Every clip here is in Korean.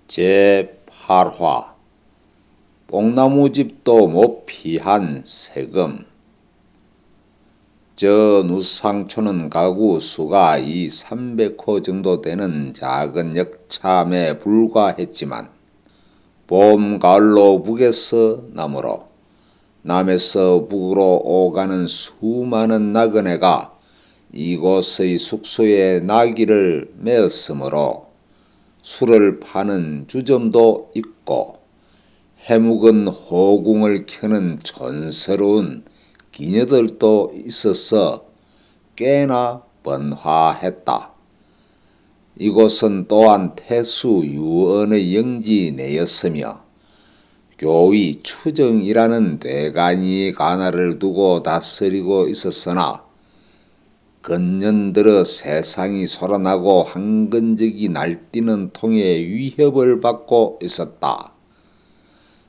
제8화 뽕나무집도 못 피한 세금. 저 누상촌은 가구 수가 300호 정도 되는 작은 역참에 불과했지만 봄, 가을로 북에서 남으로 남에서 북으로 오가는 수많은 나그네가 이곳의 숙소에 나귀를 메었으므로 술을 파는 주점도 있고 해묵은 호궁을 켜는 촌스러운 기녀들도 있어서 꽤나 번화했다. 이곳은 또한 태수 유언의 영지 내였으며 교위 추정이라는 대간이 관할을 두고 다스리고 있었으나 근년들어 세상이 소란하고 황건적이 날뛰는 통에 위협을 받고 있었다.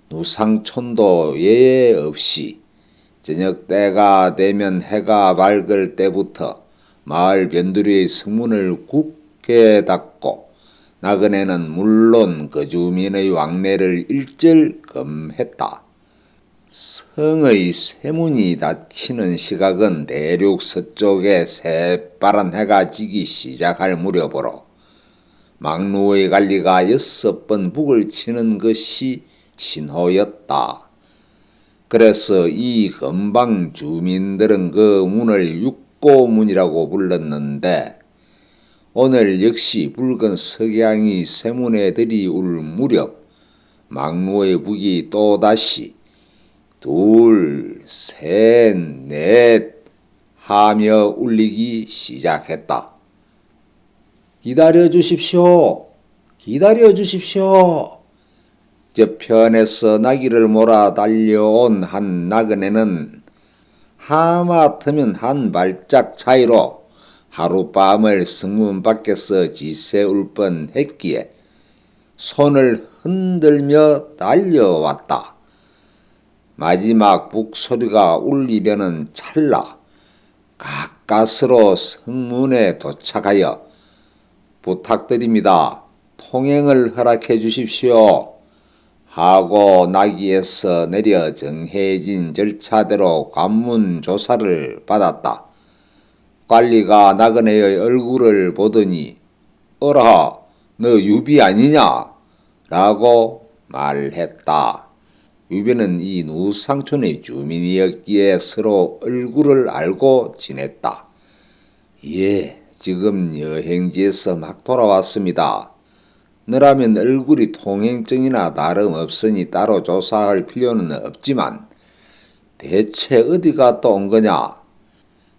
누상촌도 예외 없이 저녁 때가 되면 해가 밝을 때부터 마을 변두리의 성문을 굳게 닫고 나그네는 물론 그 주민의 왕래를 일절 금했다. 성의 쇠문이 닫히는 시각은 대륙 서쪽에 새파란 해가 지기 시작할 무렵으로 망루의 관리가 6번 북을 치는 것이 신호였다. 그래서 이 근방 주민들은 그 문을 육고문이라고 불렀는데 오늘 역시 붉은 석양이 쇠문에 들이올 무렵 망루의 북이 또다시 둘, 셋, 넷 하며 울리기 시작했다. 기다려 주십시오. 기다려 주십시오. 저편에서 나귀를 몰아 달려온 한 나그네는 하마터면 한 발짝 차이로 하룻밤을 성문 밖에서 지새울 뻔했기에 손을 흔들며 달려왔다. 마지막 북소리가 울리려는 찰나 가까스로 성문에 도착하여 부탁드립니다. 통행을 허락해 주십시오. 하고 나귀에서 내려 정해진 절차대로 관문 조사를 받았다. 관리가 나그네의 얼굴을 보더니 어라 너 유비 아니냐? 라고 말했다. 유비는 이 누상촌의 주민이었기에 서로 얼굴을 알고 지냈다. 예, 지금 여행지에서 막 돌아왔습니다. 너라면 얼굴이 통행증이나 다름없으니 따로 조사할 필요는 없지만 대체 어디 갔다 온 거냐?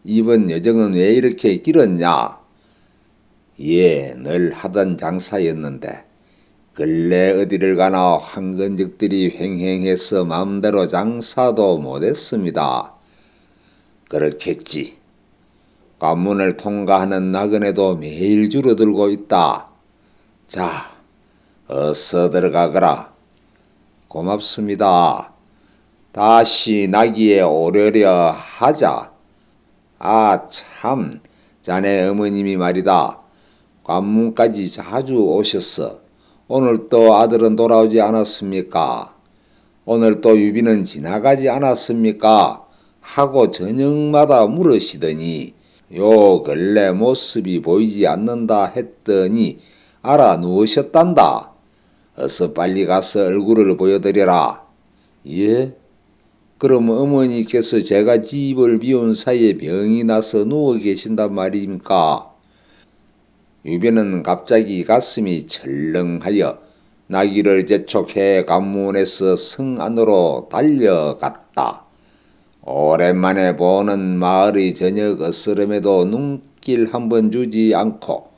이번 여정은 왜 이렇게 길었냐? 예, 늘 하던 장사였는데 근래 어디를 가나 황건적들이 횡행해서 마음대로 장사도 못했습니다. 그렇겠지. 관문을 통과하는 나그네도 매일 줄어들고 있다. 자, 어서 들어가거라. 고맙습니다. 다시 나귀에 오르려 하자. 아, 참, 자네 어머님이 말이다. 관문까지 자주 오셨어. 오늘 또 아들은 돌아오지 않았습니까? 오늘 또 유비는 지나가지 않았습니까? 하고 저녁마다 물으시더니 요 근래 모습이 보이지 않는다 했더니 알아 누우셨단다. 어서 빨리 가서 얼굴을 보여드려라. 예? 그럼 어머니께서 제가 집을 비운 사이에 병이 나서 누워 계신단 말입니까? 유비는 갑자기 가슴이 철렁하여 나귀를 재촉해 관문에서 성 안으로 달려갔다. 오랜만에 보는 마을의 저녁 어스름에도 눈길 한번 주지 않고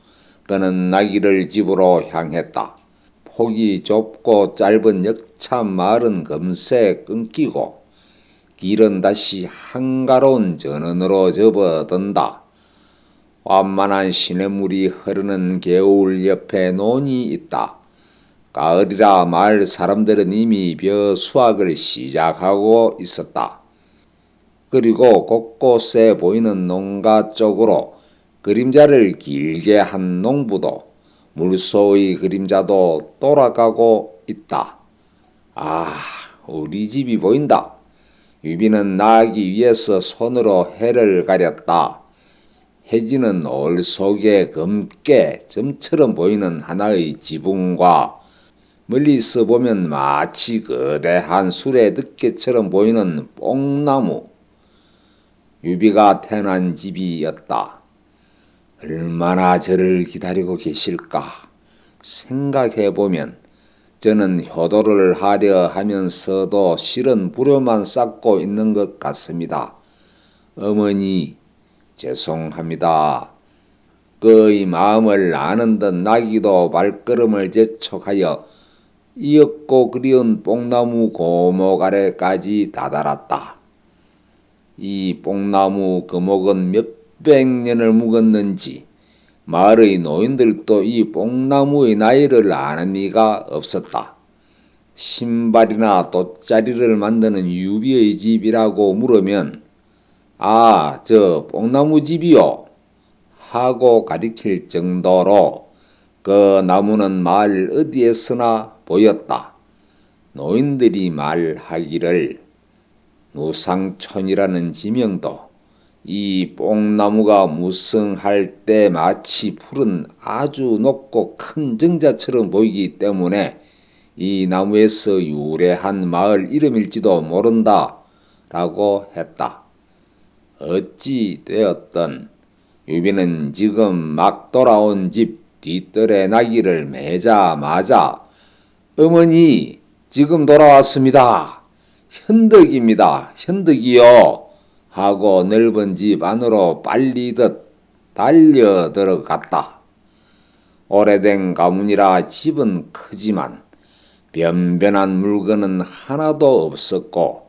그는 나귀를 집으로 향했다. 폭이 좁고 짧은 역참 마을은 금세 끊기고 길은 다시 한가로운 전원으로 접어든다. 완만한 시냇물이 흐르는 개울 옆에 논이 있다. 가을이라 마을 사람들은 이미 벼 수확을 시작하고 있었다. 그리고 곳곳에 보이는 농가 쪽으로 그림자를 길게 한 농부도 물소의 그림자도 돌아가고 있다. 아, 우리 집이 보인다. 유비는 나가기 위해서 손으로 해를 가렸다. 해지는 올 속에 검게 점처럼 보이는 하나의 지붕과 멀리서 보면 마치 거대한 수레 덮개처럼 보이는 뽕나무, 유비가 태어난 집이었다. 얼마나 저를 기다리고 계실까 생각해보면 저는 효도를 하려 하면서도 실은 불효만 쌓고 있는 것 같습니다. 어머니, 죄송합니다. 그의 마음을 아는 듯 나기도 발걸음을 재촉하여 이윽고 그리운 뽕나무 고목 아래까지 다다랐다. 이 뽕나무 거목은 몇백 년을 묵었는지 마을의 노인들도 이 뽕나무의 나이를 아는 이가 없었다. 신발이나 돗자리를 만드는 유비의 집이라고 물으면 아, 저 뽕나무 집이요 하고 가리킬 정도로 그 나무는 마을 어디에서나 보였다. 노인들이 말하기를 누상촌이라는 지명도 이 뽕나무가 무성할 때 마치 푸른 아주 높고 큰 정자처럼 보이기 때문에 이 나무에서 유래한 마을 이름일지도 모른다 라고 했다. 어찌 되었든 유비는 지금 막 돌아온 집 뒤뜰에 나귀를 매자마자 어머니, 지금 돌아왔습니다. 현덕입니다. 현덕이요. 하고 넓은 집 안으로 빨리듯 달려 들어갔다. 오래된 가문이라 집은 크지만 변변한 물건은 하나도 없었고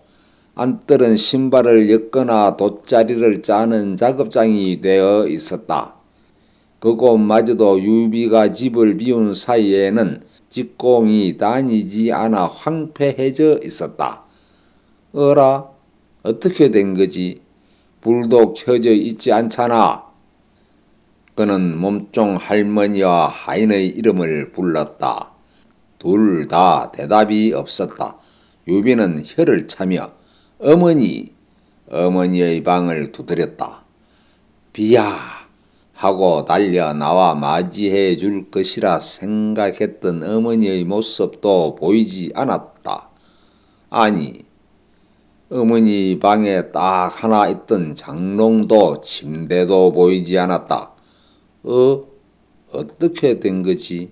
안뜰은 신발을 엮거나 돗자리를 짜는 작업장이 되어 있었다. 그곳마저도 유비가 집을 비운 사이에는 직공이 다니지 않아 황폐해져 있었다. 어라? 어떻게 된 거지? 불도 켜져 있지 않잖아. 그는 몸종 할머니와 하인의 이름을 불렀다. 둘 다 대답이 없었다. 유비는 혀를 차며 어머니의 방을 두드렸다. 비야 하고 달려 나와 맞이해 줄 것이라 생각했던 어머니의 모습도 보이지 않았다. 아니, 어머니 방에 딱 하나 있던 장롱도 침대도 보이지 않았다. 어떻게 된 거지?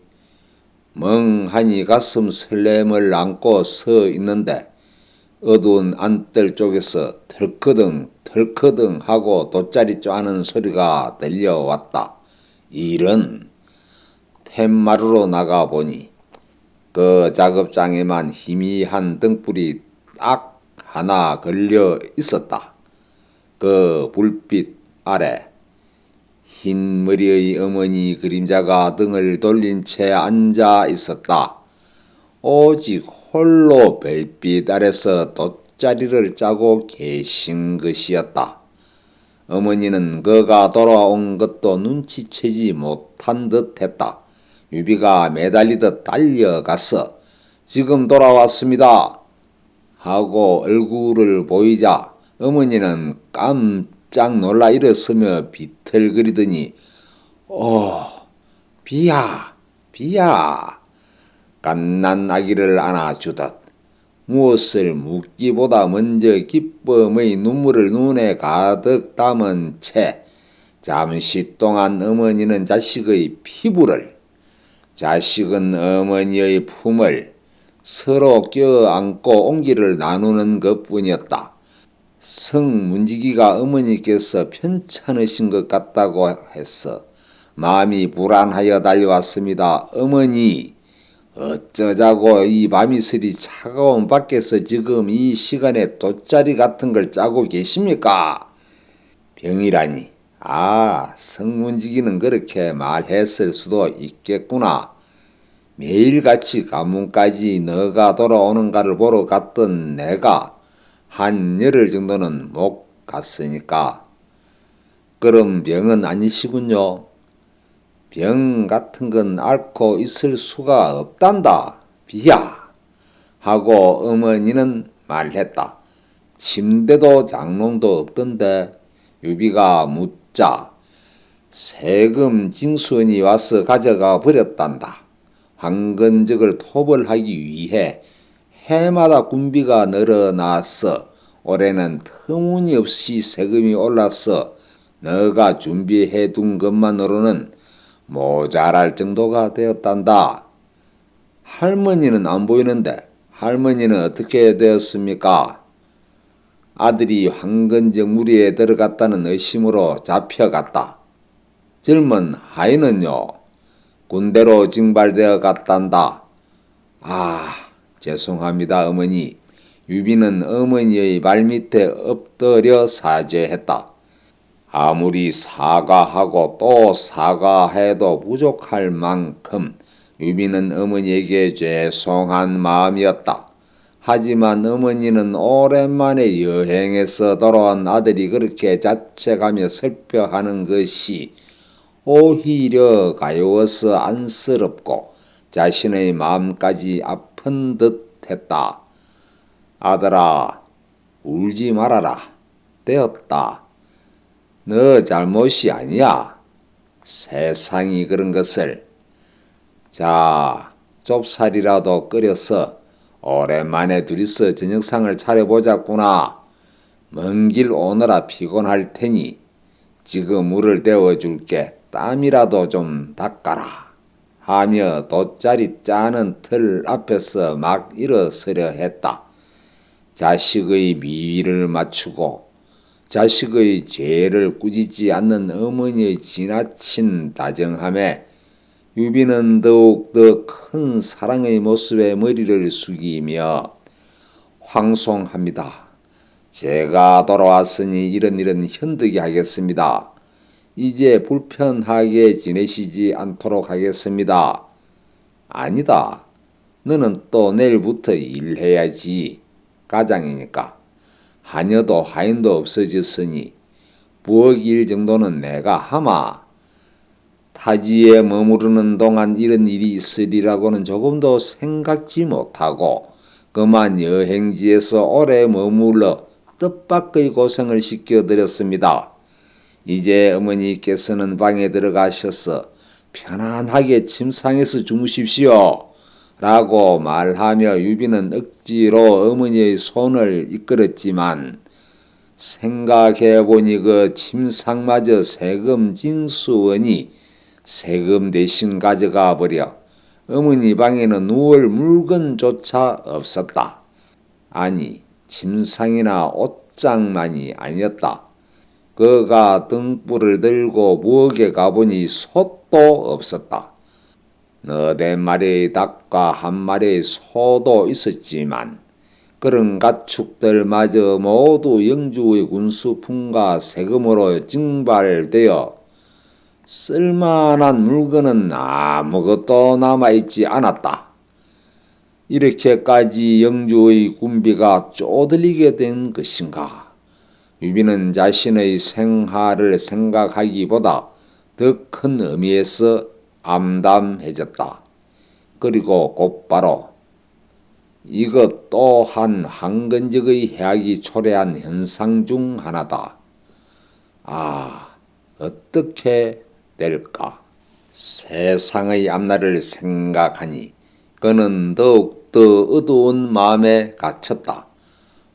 멍하니 가슴 설렘을 안고 서 있는데 어두운 안뜰 쪽에서 덜커덩 하고 돗자리 쪼는 소리가 들려왔다. 이런 툇마루로 나가보니 그 작업장에만 희미한 등불이 딱 하나 걸려 있었다. 그 불빛 아래 흰 머리의 어머니 그림자가 등을 돌린 채 앉아 있었다. 오직 홀로 별빛 아래서 돗자리를 짜고 계신 것이었다. 어머니는 그가 돌아온 것도 눈치채지 못한 듯 했다. 유비가 매달리듯 달려가서 지금 돌아왔습니다 하고 얼굴을 보이자 어머니는 깜짝 놀라 일어서며 비틀거리더니 비야 갓난 아기를 안아주듯 무엇을 묻기보다 먼저 기쁨의 눈물을 눈에 가득 담은 채 잠시 동안 어머니는 자식의 피부를, 자식은 어머니의 품을 서로 껴안고 온기를 나누는 것뿐이었다. 성문지기가 어머니께서 편찮으신 것 같다고 해서 마음이 불안하여 달려왔습니다. 어머니, 어쩌자고 이 밤이슬이 차가운 밖에서 지금 이 시간에 돗자리 같은 걸 짜고 계십니까? 병이라니. 성문지기는 그렇게 말했을 수도 있겠구나. 매일같이 가문까지 너가 돌아오는가를 보러 갔던 내가 한 열흘 정도는 못 갔으니까. 그럼 병은 아니시군요. 병 같은 건 앓고 있을 수가 없단다. 비야. 하고 어머니는 말했다. 침대도 장롱도 없던데 유비가 묻자 세금 징수원이 와서 가져가 버렸단다. 황건적을 토벌하기 위해 해마다 군비가 늘어나서 올해는 터무니없이 세금이 올라서 너가 준비해둔 것만으로는 모자랄 정도가 되었단다. 할머니는 안 보이는데 할머니는 어떻게 되었습니까? 아들이 황건적 무리에 들어갔다는 의심으로 잡혀갔다. 젊은 하인은요? 군대로 징발되어 갔단다. 아, 죄송합니다 어머니. 유비는 어머니의 발밑에 엎드려 사죄했다. 아무리 사과하고 또 사과해도 부족할 만큼 유비는 어머니에게 죄송한 마음이었다. 하지만 어머니는 오랜만에 여행에서 돌아온 아들이 그렇게 자책하며 슬퍼하는 것이 오히려 가여워서 안쓰럽고 자신의 마음까지 아픈 듯 했다. 아들아, 울지 말아라. 되었다. 너 잘못이 아니야. 세상이 그런 것을. 자, 좁쌀이라도 끓여서 오랜만에 둘이서 저녁상을 차려보자꾸나. 먼 길 오느라 피곤할 테니 지금 물을 데워줄게. 땀이라도 좀 닦아라. 하며 돗자리 짜는 틀 앞에서 막 일어서려 했다. 자식의 미위를 맞추고 자식의 죄를 꾸짖지 않는 어머니의 지나친 다정함에 유비는 더욱 더 큰 사랑의 모습에 머리를 숙이며 황송합니다. 제가 돌아왔으니 이런 일은 현득이 하겠습니다. 이제 불편하게 지내시지 않도록 하겠습니다. 아니다. 너는 또 내일부터 일해야지. 가장이니까. 하녀도 하인도 없어졌으니 부엌 일 정도는 내가 하마. 타지에 머무르는 동안 이런 일이 있으리라고는 조금도 생각지 못하고 그만 여행지에서 오래 머물러 뜻밖의 고생을 시켜드렸습니다. 이제 어머니께서는 방에 들어가셔서 편안하게 침상에서 주무십시오. 라고 말하며 유비는 억지로 어머니의 손을 이끌었지만 생각해보니 그 침상마저 세금 징수원이 세금 대신 가져가 버려 어머니 방에는 누울 물건조차 없었다. 아니, 침상이나 옷장만이 아니었다. 그가 등불을 들고 부엌에 가보니 솥도 없었다. 너댓 마리의 닭과 한 마리의 소도 있었지만 그런 가축들마저 모두 영주의 군수품과 세금으로 징발되어 쓸만한 물건은 아무것도 남아있지 않았다. 이렇게까지 영주의 군비가 쪼들리게 된 것인가? 유비는 자신의 생활을 생각하기보다 더 큰 의미에서 암담해졌다. 그리고 곧바로 이것 또한 황건적의 해악이 초래한 현상 중 하나다. 아, 어떻게 될까? 세상의 앞날을 생각하니 그는 더욱더 어두운 마음에 갇혔다.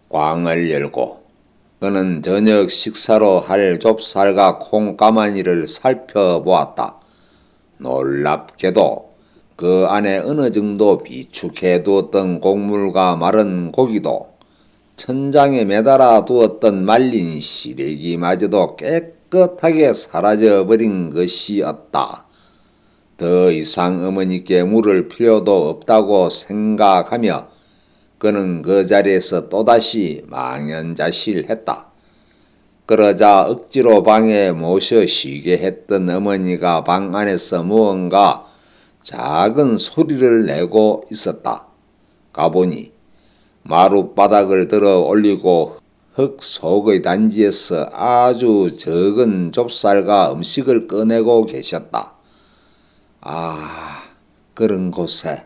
광을 열고 그는 저녁 식사로 할 좁쌀과 콩가마니를 살펴보았다. 놀랍게도 그 안에 어느 정도 비축해 두었던 곡물과 마른 고기도 천장에 매달아 두었던 말린 시래기마저도 깨끗하게 사라져버린 것이었다. 더 이상 어머니께 물을 필요도 없다고 생각하며 그는 그 자리에서 또다시 망연자실했다. 그러자 억지로 방에 모셔 쉬게 했던 어머니가 방 안에서 무언가 작은 소리를 내고 있었다. 가보니 마룻바닥을 들어 올리고 흙 속의 단지에서 아주 적은 좁쌀과 음식을 꺼내고 계셨다. 그런 곳에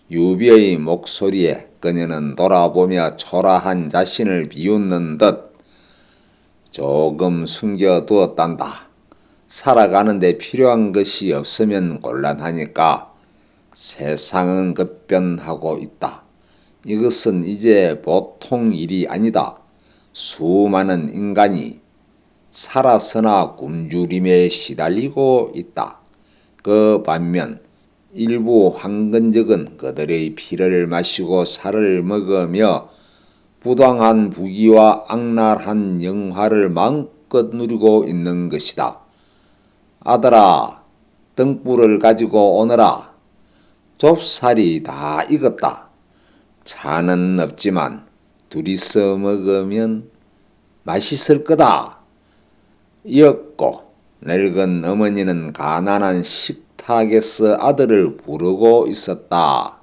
유비의 목소리에 그녀는 돌아보며 초라한 자신을 비웃는 듯 조금 숨겨두었단다. 살아가는데 필요한 것이 없으면 곤란하니까 세상은 급변하고 있다. 이것은 이제 보통 일이 아니다. 수많은 인간이 살아서나 굶주림에 시달리고 있다. 그 반면 일부 황건적은 그들의 피를 마시고 살을 먹으며 부당한 부귀와 악랄한 영화를 마음껏 누리고 있는 것이다. 아들아, 등불을 가지고 오너라. 좁쌀이 다 익었다. 차는 없지만 둘이서 먹으면 맛있을 거다. 이었고 늙은 어머니는 가난한 식탁에서 아들을 부르고 있었다.